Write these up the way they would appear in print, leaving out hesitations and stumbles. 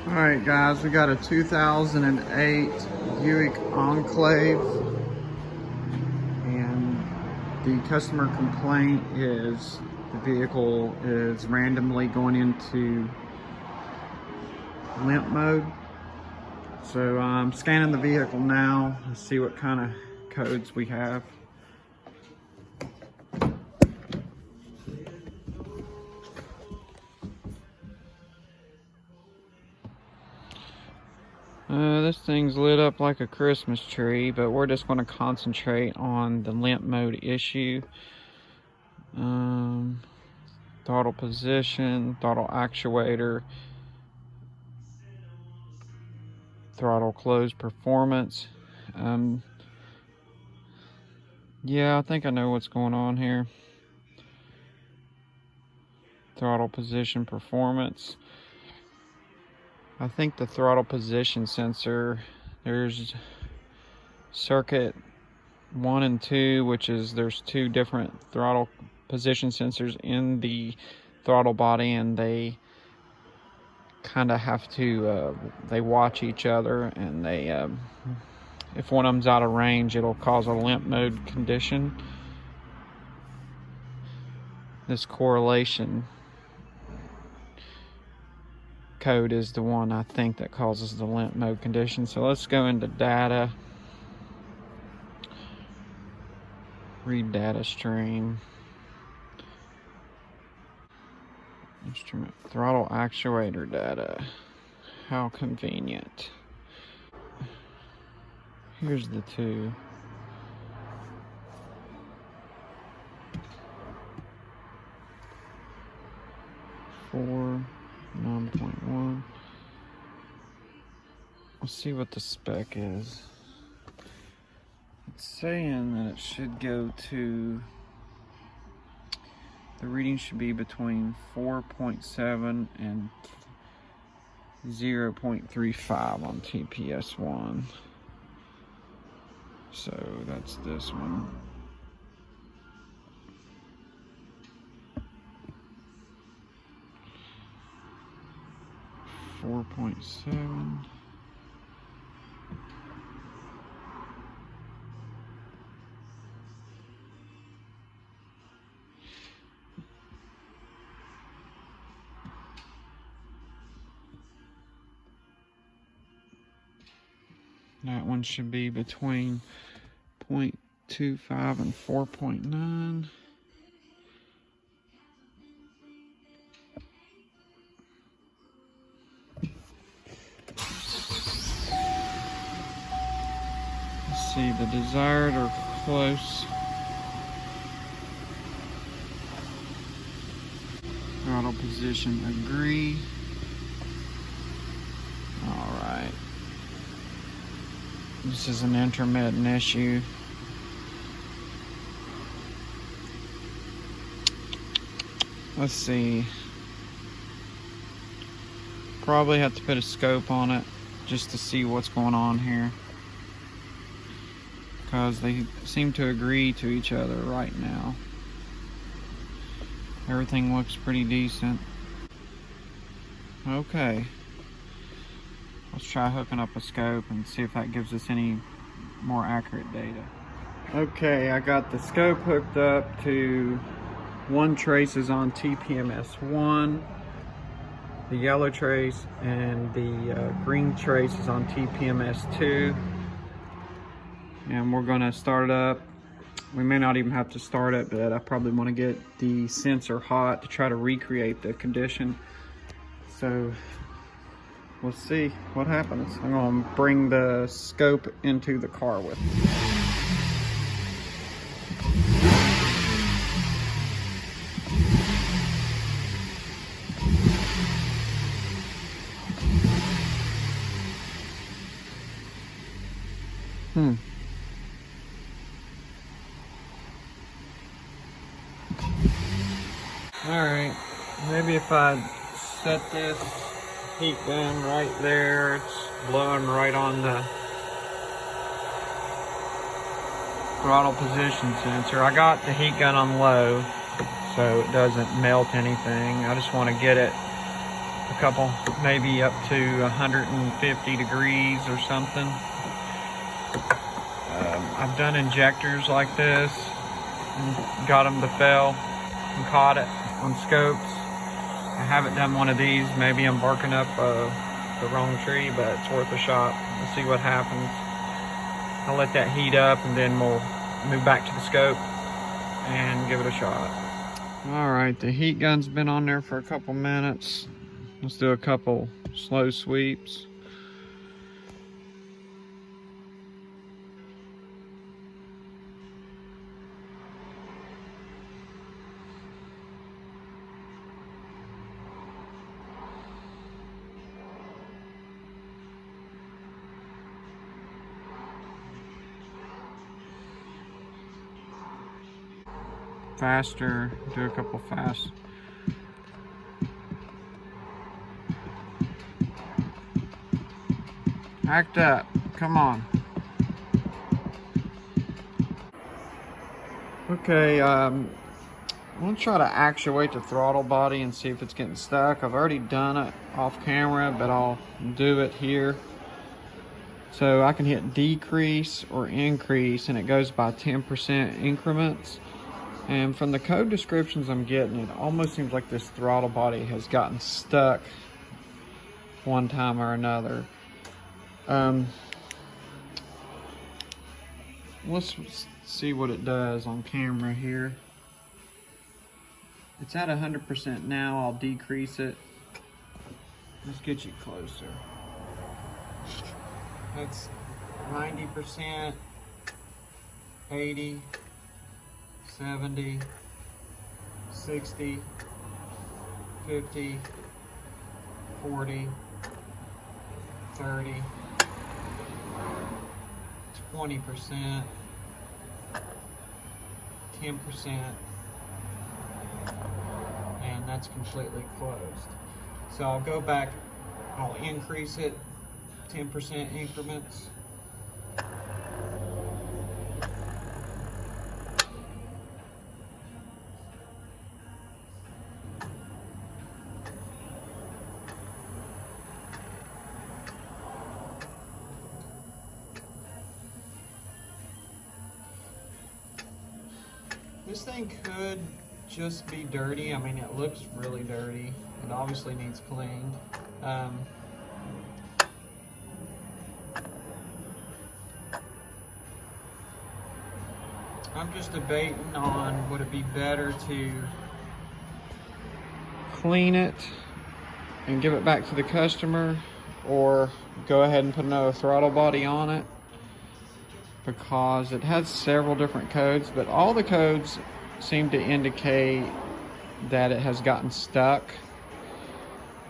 Alright guys, we got a 2008 Buick Enclave, and the customer complaint is the vehicle is randomly going into limp mode. So I'm scanning the vehicle now to see what kind of codes we have. This thing's lit up like a Christmas tree, but we're just going to concentrate on the limp mode issue. Throttle position, throttle actuator, throttle close performance. Yeah, I think I know what's going on here. Throttle position performance. I think the throttle position sensor, there's circuit 1 and 2, which is there's two different throttle position sensors in the throttle body, and they kind of have to, they watch each other, and they, if one of them's out of range, it'll cause a limp mode condition. This correlation code is the one I think that causes the limp mode condition. So let's go into data, read data stream, instrument, throttle actuator data. How convenient. Here's the two. Four 9.1. Let's see what the spec is. It's saying that it should go to, the reading should be between 4.7 and 0.35 on TPS1. So that's this one. .7. That one should be between 0.25 and 4.9. See, the desired or close. Throttle position, agree. Alright. This is an intermittent issue. Let's see. Probably have to put a scope on it just to see what's going on here, because they seem to agree to each other right now. Everything looks pretty decent. Okay. Let's try hooking up a scope and see if that gives us any more accurate data. Okay, I got the scope hooked up to one trace is on TPMS1, the yellow trace, and the green trace is on TPMS2. And we're gonna start it up. We may not even have to start it, but I probably want to get the sensor hot to try to recreate the condition. So we'll see what happens. I'm gonna bring the scope into the car with me. Alright, maybe if I set this heat gun right there, it's blowing right on the throttle position sensor. I got the heat gun on low so it doesn't melt anything. I just want to get it a couple, maybe up to 150 degrees or something. I've done injectors like this and got them to fail and caught it on scopes. I haven't done one of these. Maybe I'm barking up the wrong tree, but it's worth a shot. We'll see what happens. I'll let that heat up and then we'll move back to the scope and give it a shot. All right, the heat gun's been on there for a couple minutes. Let's do a couple slow sweeps. Faster, do a couple fast. Act up, come on. Okay, I'm gonna try to actuate the throttle body and see if it's getting stuck. I've already done it off camera, but I'll do it here. So I can hit decrease or increase, and it goes by 10% increments. And from the code descriptions I'm getting, it almost seems like this throttle body has gotten stuck one time or another. Let's see what it does on camera here. It's at 100% now. I'll decrease it. Let's get you closer. That's 90%, 80, 70, 60, 50, 40, 30, 20%, 10%, and that's completely closed. So I'll go back, I'll increase it 10% increments. This thing could just be dirty. I mean, it looks really dirty. It obviously needs cleaned. I'm just debating on would it be better to clean it and give it back to the customer, or go ahead and put another throttle body on it, because it has several different codes, but all the codes seem to indicate that it has gotten stuck,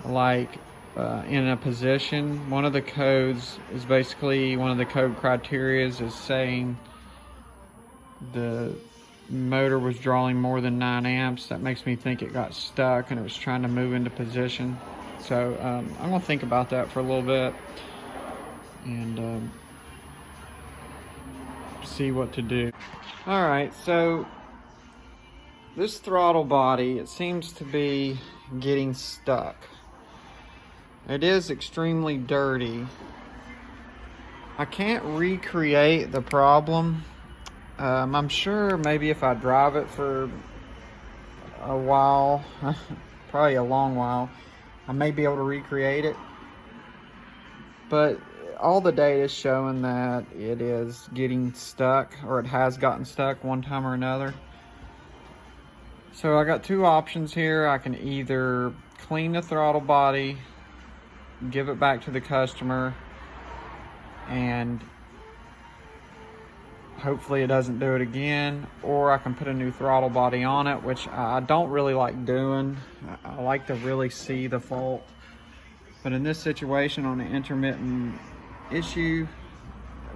like in a position. One of the codes is basically, one of the code criteria is saying the motor was drawing more than 9 amps. That makes me think it got stuck and it was trying to move into position. So I'm gonna think about that for a little bit and see what to do. All right, so this throttle body, it seems to be getting stuck. It is extremely dirty. I can't recreate the problem. I'm sure maybe if I drive it for a while, probably a long while, I may be able to recreate it. But all the data is showing that it is getting stuck, or it has gotten stuck one time or another. So I got two options here. I can either clean the throttle body, give it back to the customer, and hopefully it doesn't do it again, or I can put a new throttle body on it, which I don't really like doing. I like to really see the fault. But in this situation, on an intermittent issue,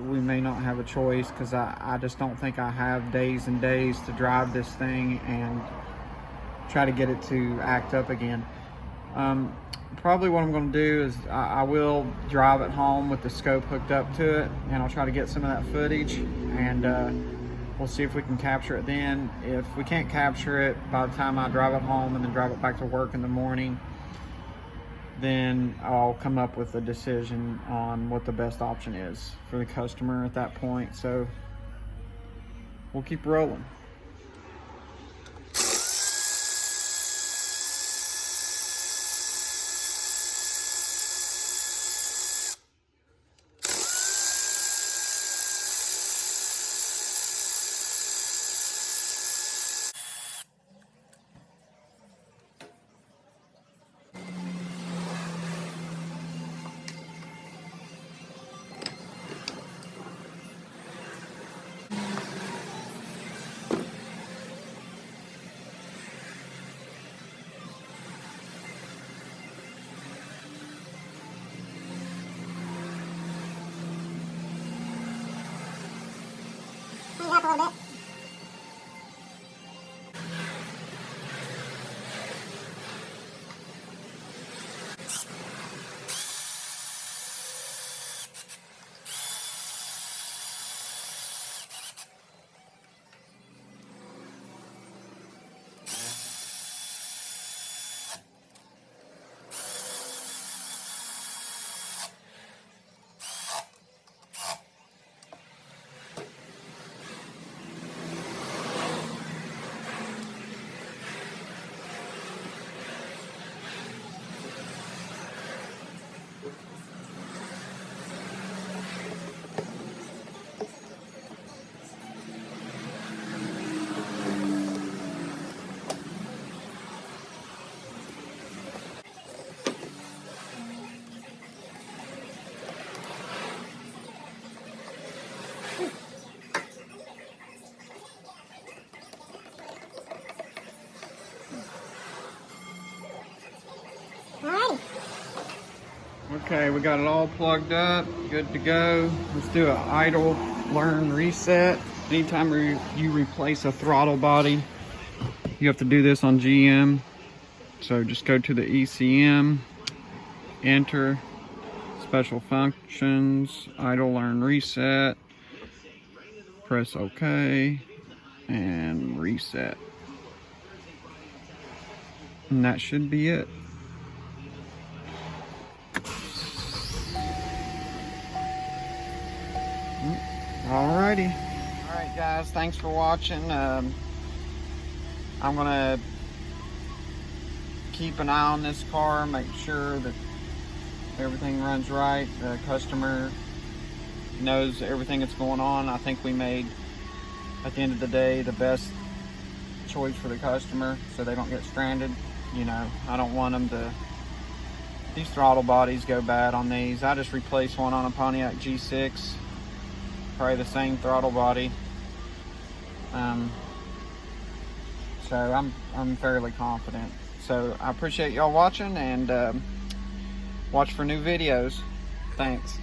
we may not have a choice, because I just don't think I have days and days to drive this thing and try to get it to act up again. Probably what I'm going to do is I will drive it home with the scope hooked up to it, and I'll try to get some of that footage, and we'll see if we can capture it then. If we can't capture it by the time I drive it home and then drive it back to work in the morning, then I'll come up with a decision on what the best option is for the customer at that point. So we'll keep rolling. Up a little bit. Okay, we got it all plugged up, good to go. Let's do an idle learn reset. Anytime you replace a throttle body, you have to do this on GM. So just go to the ECM, enter special functions, idle learn reset, press OK, and reset. And that should be it. Alrighty. Alright guys, thanks for watching. I'm gonna keep an eye on this car, make sure that everything runs right. The customer knows everything that's going on. I think we made, at the end of the day, the best choice for the customer so they don't get stranded. You know, I don't want them to, these throttle bodies go bad on these. I just replaced one on a Pontiac G6. Probably the same throttle body, so I'm fairly confident. So I appreciate y'all watching, and watch for new videos. Thanks.